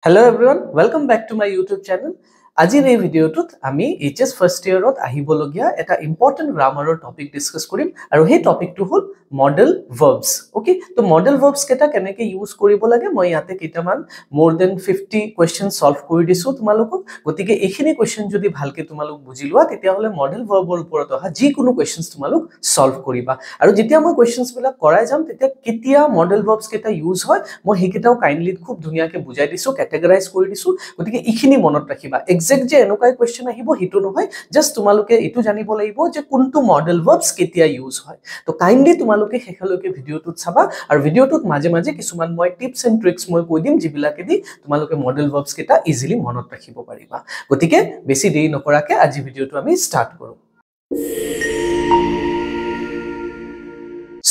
Hello everyone, welcome back to my YouTube channel. আজিৰ এই ভিডিঅ'টোত আমি HS ফাৰ্ষ্ট ইয়াৰত আহিবলগীয়া এটা ইম্পৰ্টেন্ট গ্ৰামাৰৰ টপিক ডিসকাস কৰিম আৰু সেই টপিকটো হ'ল মডেল ভাৰ্বছ ওকে তো মডেল ভাৰ্বছ কেটা কেনেকৈ ইউজ কৰিব লাগে মই ইয়াতে কেইটামান more than 50 কোৱেশ্চন সলভ কৰি দিছো তোমালোকক গতিকে এইখিনি কোৱেশ্চন যদি ভালকে তোমালোক বুজি লোৱা তেতিয়া হলে মডেল ভাৰ্বৰ ওপৰত অহা যি কোনো কোৱেশ্চনছ তোমালোক সলভ কৰিবা আৰু যেতিয়া মই কোৱেশ্চনছ বিলাক কৰাই যাম তেতিয়া কেতিয়া মডেল ভাৰ্বছ কেটা ইউজ হয় মই হেকিটাও কাইন্ডলি খুব ধুনিয়াকে বুজাই দিছো ক্যাটেগৰাইজ কৰি দিছো গতিকে এইখিনি মনত ৰাখিবা এক্সাক্ট যে এনেকৈ কোৱেশ্চন আহিব হিটো নহয় জাস্ট তোমালোকে এটো জানিব লাগিব যে কোনটো মডেল ভাৰ্বছ কেতিয়া ইউজ হয় তো কাইন্ডলি তোমালোকে হেখলৈকে ভিডিওটোত চাবা আৰু ভিডিওটোত মাজে মাজে কিছুমান মই টিপস এন্ড ট্ৰিক্স মই কৈ দিম যিবিলাকে দি তোমালোকে মডেল ভাৰ্বছ কেটা ইজিলি মনত ৰাখিব পাৰিবা গতিকে বেছি দেৰি নকৰাকে আজি ভিডিওটো আমি স্টাৰ্ট কৰো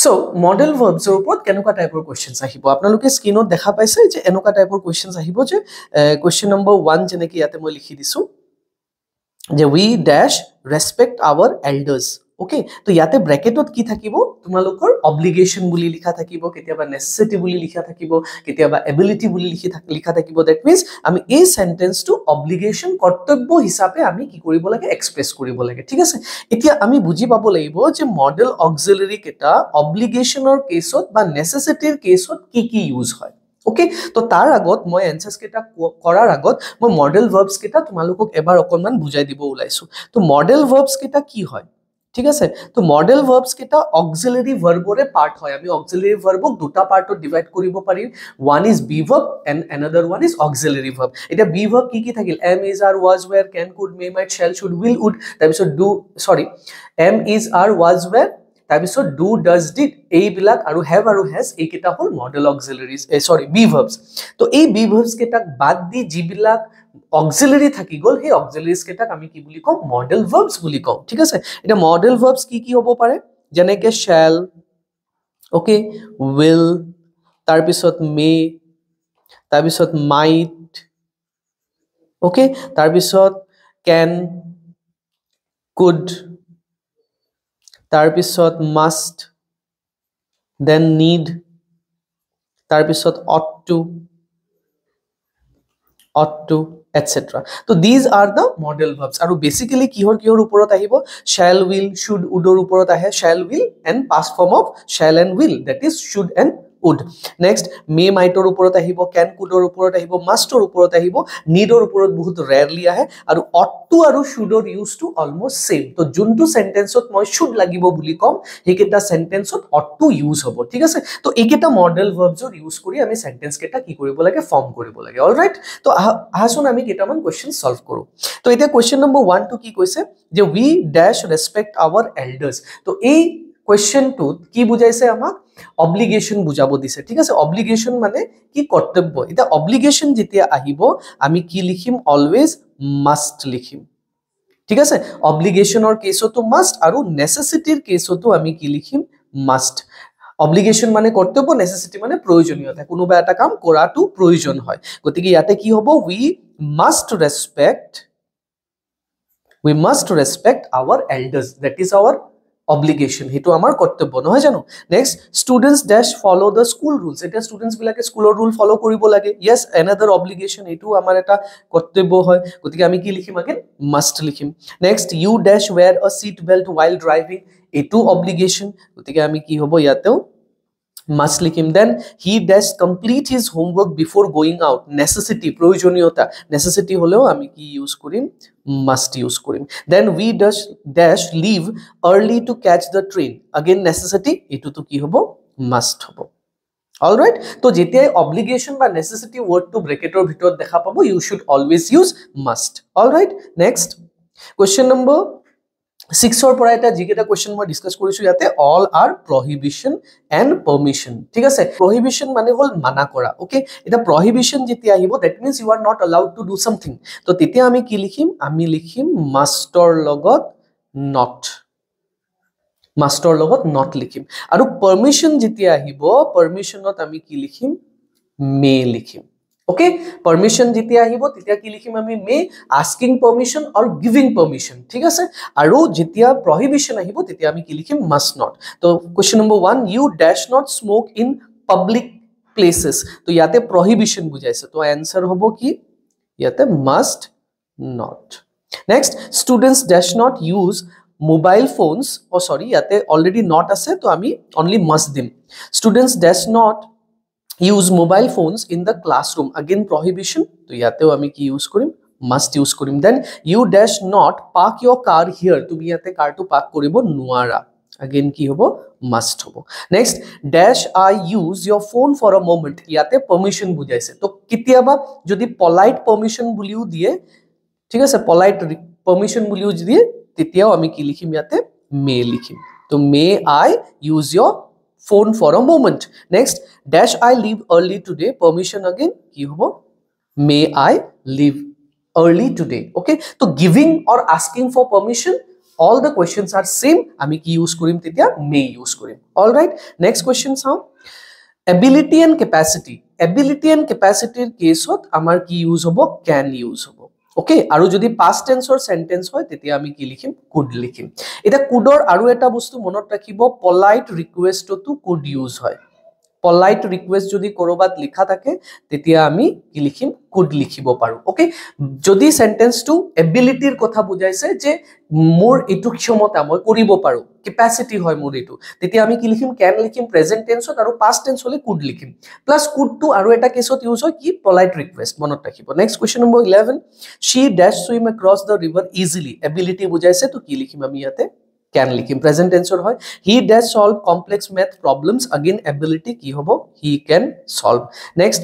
So, model verbs ওপৰত কেনেকুৱা টাইপৰ কোৱেশ্চনছ আহিব আপোনালোকে স্ক্ৰিনত দেখা পাইছে যে এনেকুৱা টাইপৰ কোৱেশ্চনছ আহিব যে কোৱেশ্চন নম্বৰ 1 যেনেকৈ ইয়াতে মই লিখি দিছো যে we dash respect our elders okay তো ইয়াতে ব্র্যাকেটত কি থাকিব তোমালোকৰ অব্লিগেশন বুলি লিখা থাকিব কেতিয়াবা নেসেসিটি বুলি লিখা থাকিব কেতিয়াবা এবিলিটি বুলি লিখা থাকিব দ্যাট মিন্স আমি এই সেন্টেন্সটো অব্লিগেশন কৰ্তব্য হিচাপে আমি কি কৰিব লাগে এক্সপ্ৰেস কৰিব লাগে ঠিক আছে এতিয়া আমি বুজি পাব লাগিব যে মডেল অক্সিলাৰি কেটা অব্লিগেশনৰ কেছত বা নেসেসিটিৰ কেছত কি ইউজ হয় ওকে তো তাৰ আগত মই এনসাৰস কেটা কৰাৰ আগত মই মডেল ভাৰ্বছ কেটা তোমালোকক এবাৰ অকনমান বুজাই দিব ওলাইছো তো মডেল ভাৰ্বছ কেটা কি হয় ঠিক আছে তো মডেল ভাৰ্বছ কেটা অক্সিলাৰি ভাৰ্বৰে পাৰ্ট হয় আমি অক্সিলাৰি ভাৰ্বক দুটা পাৰ্টত ডিভাইড কৰিব পাৰিম one is be verb and another one is auxiliary verb এটা বি ভাৰ্ব কি থাকিল am is are was were can could may might shall should will would তাৰপিছত do sorry am is are was were তাৰপিছত do does did এইবিলাক আৰু have আৰু has এইকেটা হল modal auxiliaries sorry be verbs তো এই বি ভাৰ্বছ কেটাক বাদ দি যিবিলাক অক্সিলাৰি থাকি গল সেই অক্সিলাৰিজ কেটাক আমি কি বুলি কম মডেল ভাৰ্বছ বুলি কম ঠিক আছে এটা মডেল ভাৰ্বছ কি হ'ব পাৰে যেনেকে শ্যাল ওকে উইল তাৰপিছত মে তাৰপিছত মাইট ওকে তাৰপিছত ক্যান কুড তাৰপিছত মাষ্ট দেন নিড তাৰপিছত ought to etc so these are the model verbs আৰু basically কিহৰ ওপৰত আহিব shall will should would ৰ ওপৰত আহে shall will and past form of shall and will that is should and would next may might ৰ ওপৰত আহিব can could ৰ ওপৰত আহিব must ৰ ওপৰত আহিব need ৰ ওপৰত বহুত rarely আহে আৰু ought to আৰু should ৰ use to almost same তো যোনটো সেন্টেন্সত মই should লাগিব বুলি কম হেকেটা সেন্টেন্সত ought to use হ'ব ঠিক আছে তো এইকেটা মডেল ভাৰ্বছ ৰ ইউজ কৰি আমি সেন্টেন্স কেটা কি কৰিব লাগে ফৰ্ম কৰিব লাগে অলৰাইট তো আহাচোন আমি কেটামান কোৱেশ্চন সলভ কৰো তো এটা কোৱেশ্চন নম্বৰ 1 টু কি কৈছে যে we dash respect our elders তো এই কোৱেশ্চনটোত কি বুজাইছে আমাক অব্লিগেশন বুজাব দিছে ঠিক আছে অব্লিগেশন মানে কি কৰ্তব্য এটা অব্লিগেশন যেতিয়া আহিব আমি কি লিখিম অলওয়েজ মাস্ট লিখিম ঠিক আছে অব্লিগেশনৰ কেছতো মাস্ট আৰু নেসেসিটিৰ কেছতো আমি কি লিখিম মাস্ট অব্লিগেশন মানে কৰ্তব্য নেসেসিটি মানে প্ৰয়োজনীয়তা কোনোবা এটা কাম কৰাটো প্ৰয়োজন হয় গতিকে ইয়াতে কি হ'ব we must respect our elders that is our obligation হেতু আমাৰ কৰ্তব্য নহয় জানো next students dash follow the school rules এটা স্টুডেন্টস বিলাকে স্কুলৰ ৰুল ফলো কৰিব লাগে yes another obligation হেতু আমাৰ এটা কৰ্তব্য হয় গতিকে আমি কি লিখিম again must লিখিম next you dash wear a seat belt while driving এটু obligation গতিকে আমি কি হ'ব ইয়াতেও must লিখিম then he dash complete his homework before going out necessity প্রয়োজনীয়তা necessity হলেও আমি কি ইউজ কৰিম must use কৰিম then we dash leave early to catch the train again necessity এটু তো কি হ'ব must হ'ব alright তো যেতিয়াই obligation বা necessity word to ব্ৰেকেটৰ ভিতৰত দেখা পাব you should always use must alright next question number 6 or পৰা এটা জিকেটা কোৱেশ্চন মই ডিসকাস কৰিছো ইয়াতে all are prohibition and permission ঠিক আছে prohibition মানে হল মানা কৰা ওকে এটা prohibition যেতিয়া আহিব that means you are not allowed to do something তো তেতিয়া আমি কি লিখিম আমি লিখিম must ৰ লগত not লিখিম আৰু permission যেতিয়া আহিব permissionত আমি কি লিখিম may লিখিম ওকে পারমিশন যেতিয়া আহিব তেতিয়া কি লিখিম আমি may asking permission or giving permission ঠিক আছে আৰু যেতিয়া প্ৰহিবিশন আহিব তেতিয়া আমি কি লিখিম মাস্ট নট তো question number 1 you dash not smoke in public places তো ইয়াতে প্রহিবিশন বুঝাইছে তো आंसर হবো কি ইয়াতে must not next students dash not use mobile phones oh sorry ইয়াতে অলরেডি নট আছে তো আমি অনলি মাস্ট দিম students dash not use mobile phones in the classroom again prohibition তো ইয়াতেও আমি কি ইউজ করিম must use করিম then you dash not park your car here তুমি ইয়াতে কারটো পার্ক করিব নোৱাৰা again কি হ'ব must হ'ব next dash I use your phone for a moment ইয়াতে permission বুজাইছে তো কিতিয়াবা যদি polite permission বুলিও দিয়ে ঠিক আছে polite permission বুলিও দিয়ে তেতিয়াও আমি কি লিখিম ইয়াতে may লিখিম তো may I use your phone for a moment next dash I leave early today permission again কি হ'ব may I leave early today okay so giving or asking for permission all the questions are same ami ki use korim tetia may use korim all right next question how ability and capacity case hot amar ki use hobo can use hobo okay aru jodi past tense or sentence hoy tetia ami ki likhim could likhim eta could or aru eta bostu monot rakhibo polite request to could use hoy polite request যদি কৰবাত লিখা থাকে তেতিয়া আমি কি লিখিম could লিখিব পাৰো ওকে যদি সেন্টেন্স টু এবিলিটিৰ কথা বুজাইছে যে মোৰ এটু ক্ষমতা মই কৰিব পাৰো ক্যাপাসিটি হয় মোৰ এটু তেতিয়া আমি কি লিখিম can লিখিম প্ৰেজেন্ট টেন্সত আৰু পাস্ট টেন্স হলে could লিখিম প্লাস could টু আৰু এটা কেছত ইউজ হয় কি polite request মনত ৰাখিব next question number 11 she dash swim across the river easily ability বুজাইছে তো কি লিখিম আমি ইয়াতে can লিখিম প্রেজেন্ট টেন্সৰ হয় he dash solve complex math problems again ability কি হ'ব he can solve next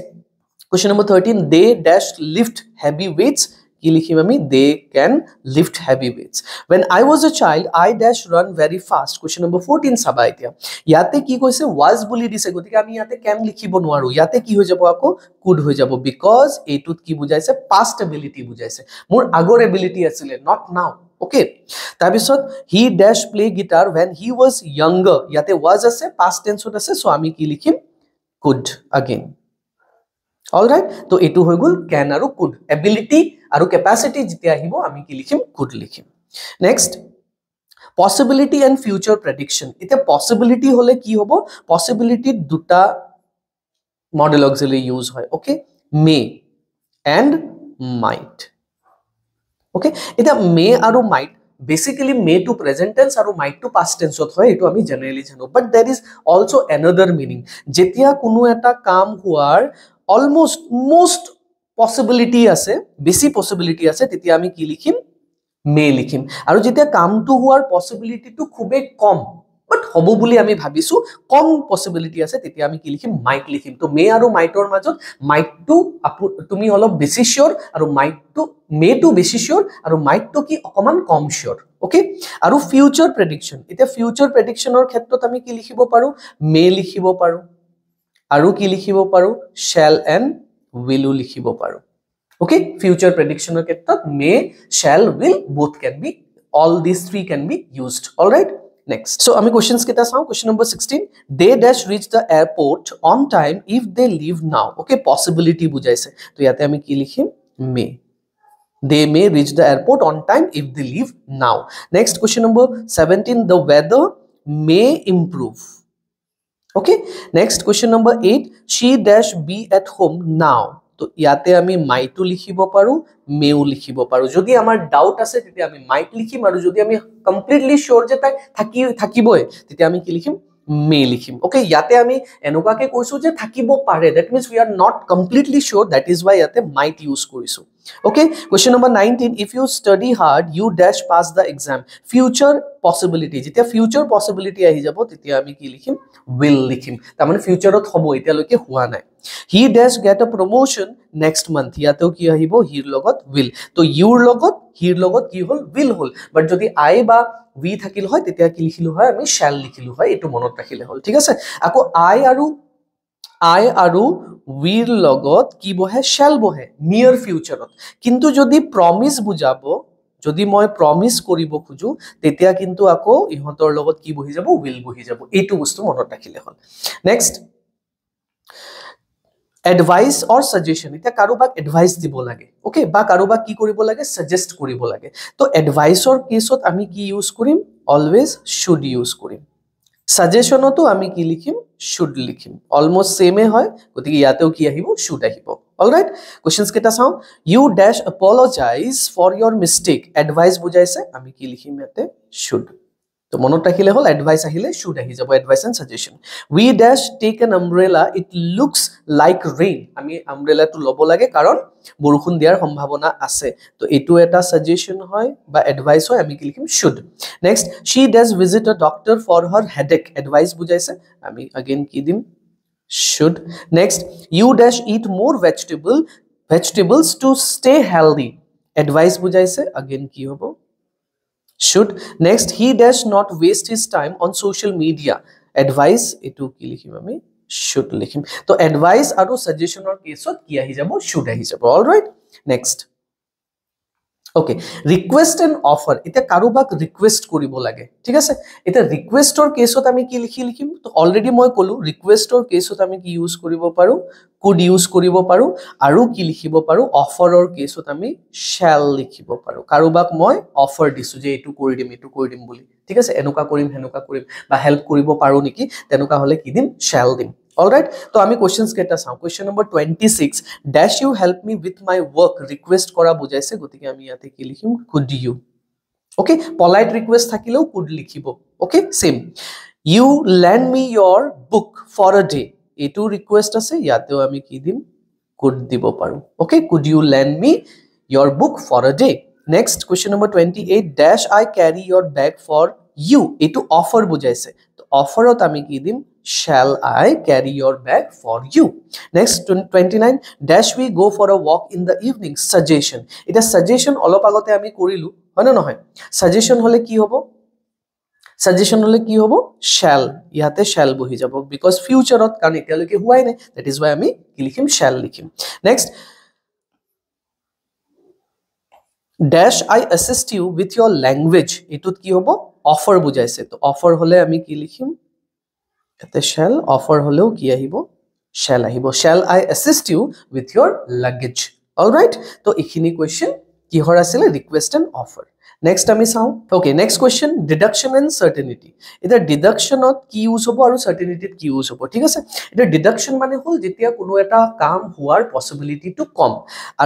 question number 13 they dash lift heavy weights কি লিখিম আমি they can lift heavy weights when I was a child I dash run very fast question number 14 চাবা এতিয়া ইয়াতে কি কৈছে was বুলি দিছে গতিকে আমি ইয়াতে can লিখিব নোৱাৰো ইয়াতে কি হৈ যাব আকৌ could হৈ যাব because এটুত কি বুজাইছে past ability বুজাইছে মোৰ আগৰ ability আছিল not now okay তাৰপিছত he dash play guitar when he was younger ইয়াতে was আছে past tense ত আছে সো আমি কি লিখিম could again all right তো এটু হৈ গল can আৰু could ability আৰু capacity যেতিয়া আহিব আমি কি লিখিম could লিখিম next possibility and future prediction এটা possibility হলে কি হ'ব possibility দুটা model auxiliary use হয় okay may and might okay এটা may আৰু might basically may to present tense আৰু might to past tense ত হয় এটো আমি generally জানো but there is also another meaning যেতিয়া কোনো এটা কাম হোৱাৰ almost most possibility আছে বেছি possibility আছে তেতিয়া আমি কি লিখিম may লিখিম আৰু যেতিয়া কামটো হোৱাৰ possibility টো খুবে কম but হবো বুলি আমি ভাবিছো কম possibility আছে তেতিয়া আমি কি লিখিম might লিখিম তো may আৰু might ৰ মাজত might টো তুমি অলপ বেছি sure আৰু might টো may টো বেছি sure আৰু might টো কি অকমান কম sure okay আৰু future prediction এতিয়া future prediction ৰ ক্ষেত্ৰত আমি কি লিখিব পাৰো may লিখিব পাৰো আৰু কি লিখিব পাৰো shall and will লিখিব পাৰো okay future prediction ৰ ক্ষেত্ৰত may shall will both can be all these three can be used all right next so ami questions kita saw question number 16 they dash reach the airport on time if they leave now okay possibility bujaise to yate ami ki likhim may they may reach the airport on time if they leave now next question number 17 the weather may improve okay next question number 8 she dash be at home now তো ইয়াতে আমি might to লিখিব পাৰো may লিখিব পাৰো যদি আমাৰ doubt আছে তেতিয়া আমি might লিখিম আৰু যদি আমি কমপ্লিটলি শিওর যে তাই থাকিবই তেতিয়া আমি কি লিখিম may লিখিম okay ইয়াতে আমি এনকাকে কৈছো যে থাকিব পাৰে that means we are not completely sure that is why ইয়াতে might use কৰিছো okay question number 19 if you study hard you dash pass the exam future possibility যেতিয়া future possibility আহি যাব তেতিয়া আমি কি লিখিম will লিখিম তাৰ মানে ফিউচাৰত হ'ব এতিয়ালৈকে হোৱা নাই he dash get a promotion next month ইয়াতেও কি আহিব হিৰ লগত will তো your লগত হিৰ লগত কি হল will হল বাট যদি I বা we থাকিল হয় তেতিয়া কি লিখিলো হয় আমি shall লিখিলো হয় এটো মনত ৰাখিলে হল ঠিক আছে আকৌ I আৰু will লগত কি বহে shall বহে near future কিন্তু যদি promise বুজাব যদি মই প্রমিস কৰিব খুজু তেতিয়া কিন্তু আকৌ ইহতৰ লগত কি বহি যাব will বহি যাব এইটো বস্তু মনত ৰাখিলে হল নেক্সট advice or suggestion এটা কাৰোবাক advice দিব লাগে ওকে বা কাৰোবাক কি কৰিব লাগে suggest কৰিব লাগে তো advice or কেছত আমি কি ইউজ কৰিম always should ইউজ কৰিম suggestion তো আমি কি লিখিম should লিখিম অলমোস্ট সেমে হয় গতিকে ইয়াতেও কি আহিব should আহিব অলৰাইট কোৱেশ্চনস কেটা চাও you dash apologize for your mistake advice বুজাইছে আমি কি লিখিম ইয়াতে should তো মনত ৰাখিলে হল advice আহিলে should আহি যাব advice and suggestion we dash take an umbrella it looks like rain আমি umbrella টো লব লাগে কাৰণ বৰষুণ দিয়াৰ সম্ভাৱনা আছে তো এটো এটা suggestion হয় বা advice হয় আমি কি লিখিম should next she does visit a doctor for her headache advice বুজাইছে আমি again কি দিম should next you dash eat more vegetables to stay healthy advice বুজাইছে again কি হ'ব should next he does not waste his time on social media advice etu ki likhim ami should likhim to advice aru suggestion or case ot ki ahi jabo should ahi jabo all right next okay request and offer eta karubak request koribo lage thik ase eta request or case ot ami ki likhim to already moi kolu request or case ot ami ki use koribo paru could use koribo paru aru ki likhibo paru offer or case ot ami shall likhibo paru karubak moi offer disu je etu koridim boli thik ase enuka korim henuka korim ba help koribo paru niki tenuka hole ki dim shall dim all right to ami questions keta saw question number 26 dash you help me with my work request kora bujaise gotike ami yate ki likhim could you okay polite request thakileo could likhibo okay same you lend me your book for a day etu request ase yateo ami ki dim could dibo paru okay could you lend me your book for a day next question number 28 dash I carry your bag for you etu offer bujaise to offer ot ami ki dim shall I carry your bag for you next 29 dash we go for a walk in the evening suggestion eta suggestion olop agote ami korilu hoy na hoy suggestion hole ki hobo suggestion hole ki hobo shall yate shall bohi jabo because future ot kan etialoke huai na that is why ami ki likhim shall likhim next dash I assist you with your language etut ki hobo offer bujaise to offer hole ami ki likhim ete shall offer holeo ki ahibo shall I assist you with your luggage all right to ekhini question ki hor asile request and offer next ami saw okay next question deduction and certainty eta deduction ot ki use hobo aru certainty ki use hobo thik ase eta deduction mane hol jetia kono eta kaam huar possibility to kom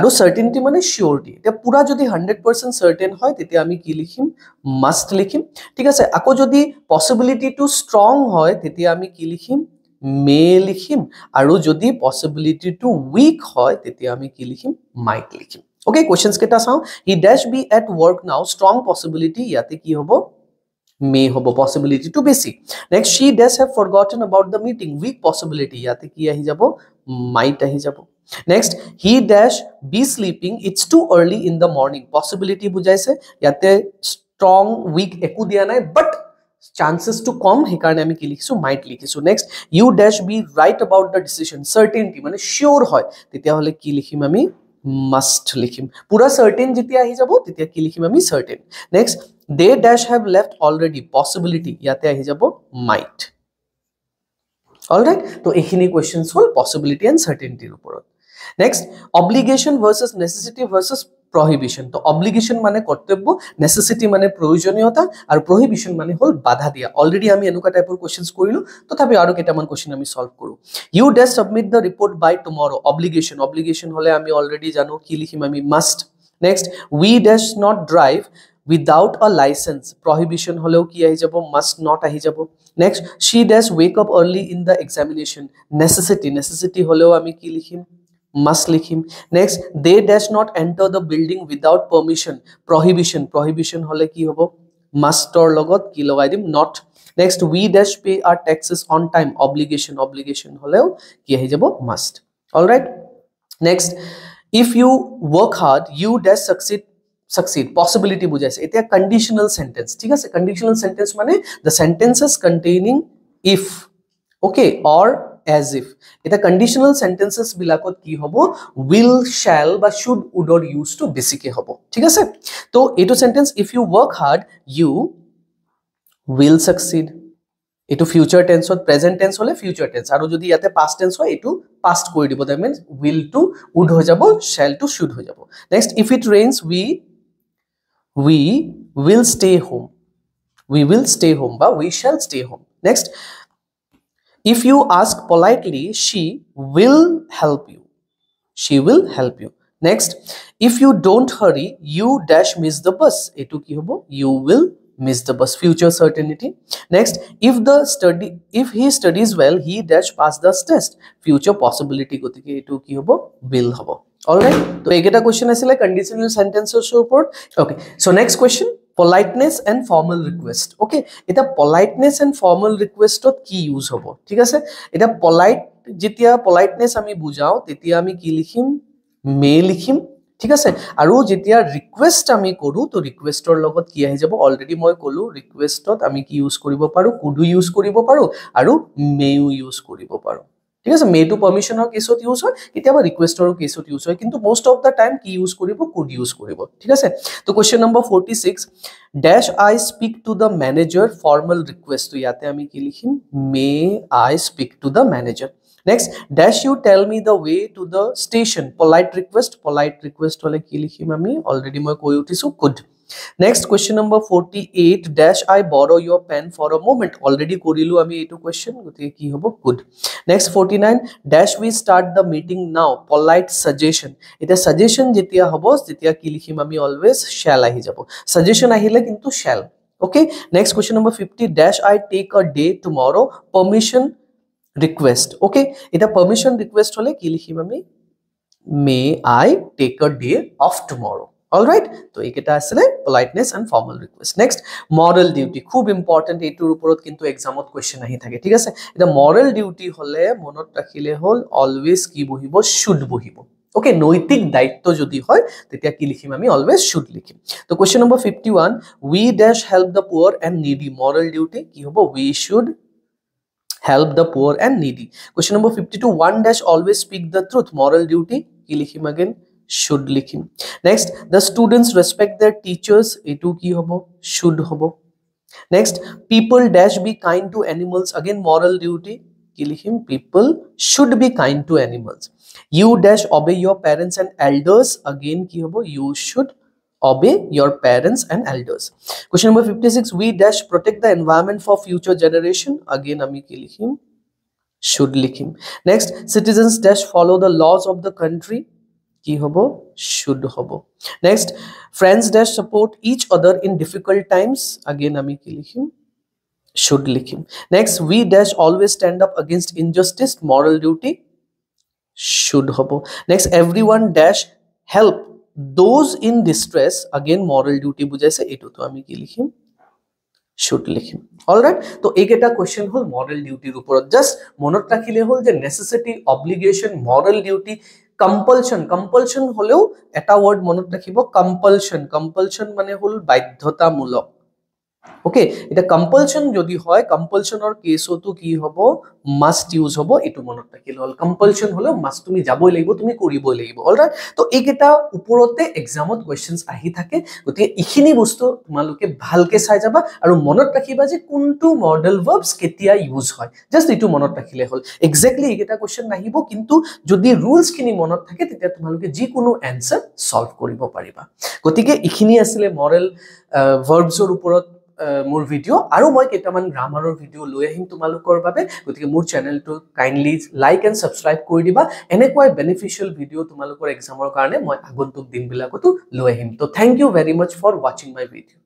aru certainty mane surety eta pura jodi 100% certain hoy tetia ami ki likhim must likhim thik ase ako jodi possibility to strong hoy tetia ami ki likhim may likhim aru jodi possibility to weak hoy tetia ami ki likhim might likhim okay questions keta saw he dash be at work now strong possibility yate ki hobo may hobo possibility to basic next she does have forgotten about the meeting weak possibility yate ki ahi jabo might ahi jabo next he dash be sleeping it's too early in the morning possibility bujaise yate strong weak eku dia nai but chances to come hekarne ami ki likhisu might likhisu next you dash be right about the decision certainty mane sure hoy tetia hole ki likhim ami must likhim pura certain jetia ahi jabo tetia ki likhim ami certain next they dash have left already possibility yate ahi jabo might all right to ekhini questions hol possibility and certainty er uporot next obligation versus necessity versus prohibition to obligation mane kortobbo necessity mane proyojoniyota aru prohibition mane hol badha dia already ami enuka type of questions korilu tothapi aru ketaman question ami solve koru you dash submit the report by tomorrow obligation hole ami already jano ki likhim ami must next we dash not drive without a license prohibition holeo ki ahi jabo must not ahi jabo next she dash wake up early in the examination necessity holeo ami ki likhim must likhim next they dash not enter the building without permission prohibition hole ki hobo must or logot ki logai dim not next we dash pay our taxes on time obligation holeo ki ahi jabo must all right next if you work hard you dash succeed possibility bujaise eta conditional sentence thik ase conditional sentence mane the sentences containing if okay or as if eta conditional sentences bilakot ki hobo will shall ba should would or used to basic e hobo thik ase to eto sentence if you work hard you will succeed eto future tense or present tense hole future tense aru jodi yate past tense hoy eto past koi dibo that means will to would ho jabo shall to should ho jabo next if it rains we will stay home ba we shall stay home next If you ask politely, she will help you. She will help you. Next, if you don't hurry, you dash miss the bus. Etu ki hobo? You will miss the bus. Future certainty. Next, if he studies well, he dash pass the test. Future possibility. Gotike etu ki hobo? Will hobo. All right. So eketa question asile conditional sentences report. Okay. So next question. Politeness and formal request. Okay. Eta politeness and formal request ki use hobo. ঠিক আছে? Eta যেতিয়া politeness আমি বুজাও তেতিয়া আমি কি লিখিম? মে লিখিম, ঠিক আছে? আৰু যেতিয়া ৰিকুৱেষ্ট আমি কৰো তো ৰিকুৱেষ্টৰ লগত কি আহি যাব? অলৰেডি মই কলো ৰিকুৱেষ্টত আমি কি ইউজ কৰিব পাৰো? কুড ইউজ কৰিব পাৰো আৰু মেও ইউজ কৰিব পাৰো, ঠিক আছে? মে টু পাৰমিশনৰ কেছত ইউজ হয়, কেতিয়াবা ৰিকুৱেষ্টৰৰ কেছত ইউজ হয়, কিন্তু মোষ্ট অফ দা টাইম কি ইউজ কৰিব? কুড ইউজ কৰিব, ঠিক আছে? তো question number 46 dash I speak to the manager formal request. তো ইয়াতে আমি কি লিখিম? May I speak to the manager. Next, dash you tell me the way to the station. Polite request hole ki likhim ami already moi koi utisu could. Next, question number 48 dash I borrow your pen for a moment. Already korilu ami etu question gotike ki hobo? Could. Next, 49 dash we start the meeting now. Polite suggestion. Eta suggestion jetia hobo jetia ki likhim ami always shall ahi jabo. Suggestion ahile kintu shall. Okay. Next, question number 50 dash I take a day tomorrow. Permission request. Okay, এটা permission request hole ki likhim ami? May I take a day off tomorrow. All right, to eketa asile politeness and formal request. Next, moral duty khub important, etur uporot kintu exam ot question ahi thake, ঠিক আছে? এটা moral duty hole monot rakhile hol always ki bohibo? Should bohibo. Okay, নৈতিক দায়িত্ব যদি হয় তেতিয়া কি লিখিম আমি? Always should লিখিম। তো question number 51 we dash help the poor and needy. Moral duty কি হবো? We should help the poor and needy. Question number 52 one dash always speak the truth. Moral duty ki likhim again? Should likhim. Next, the students respect their teachers. Etu ki hobo? Should hobo. Next, people dash be kind to animals. Again moral duty ki likhim? People should be kind to animals. You dash obey your parents and elders. Again ki hobo? You should obey your parents and elders. Question number 56 we dash protect the environment for future generation. Again ami ki likhim? Should likhim. Next, citizens dash follow the laws of the country. Ki hobo? Should hobo. Next, friends dash support each other in difficult times. Again ami ki likhim? Should likhim. Next, we dash always stand up against injustice. Moral duty? Should hobo. Next, everyone dash help those in distress. Again moral duty bujaise, etu to ami ki likhim? Should likhim. All right, to eketa question hol moral duty r uporot. Just monot rakhile hol je necessity, obligation, moral duty, compulsion. Compulsion holeo eta word monot rakhibo, compulsion. Compulsion mane hol বাধ্যতা মূলক। Okay, এটা compulsion যদি হয় কম্পালশনৰ কেছতো কি হ'ব? Must use হ'ব। এটো মনত ৰাখিলে হল। কম্পালশন হলো মাস্ট, তুমি যাবই লাগিব, তুমি কৰিবই লাগিব। অলৰাইট, তো এইকেইটা ওপৰতে এক্সামত কোৱেশ্চনস আহি থাকে, গতিকে ইখিনি বস্তু তোমালোকে ভালকে চাই যাবা আৰু মনত ৰাখিবা যে কোনটো মডেল ভাৰ্বস কেতিয়া ইউজ হয়। জাস্ট এটো মনত ৰাখিলে হল। এক্স্যাক্টলি এইকেইটা কোৱেশ্চন নাহিব, কিন্তু যদি ৰুলস খিনি মনত থাকে তেতিয়া তোমালোকে যিকোনো এনসাৰ সলভ কৰিব পাৰিবা। গতিকে ইখিনি আছিল মডেল ভাৰ্বসৰ ওপৰত মোৰ ভিডিও, আৰু মই কেইটামান গ্ৰামাৰৰ ভিডিও লৈ আহিম তোমালোকৰ বাবে। গতিকে মোৰ চেনেলটো কাইন্ডলি লাইক এণ্ড সাবস্ক্ৰাইব কৰি দিবা। এনেকৈ বেনিফিচিয়েল ভিডিও তোমালোকৰ এক্সামৰ কাৰণে মই আগন্তুক দিনবিলাকতো লৈ আহিম। তো thank you very much for ৱাচিং মাই ভিডিও।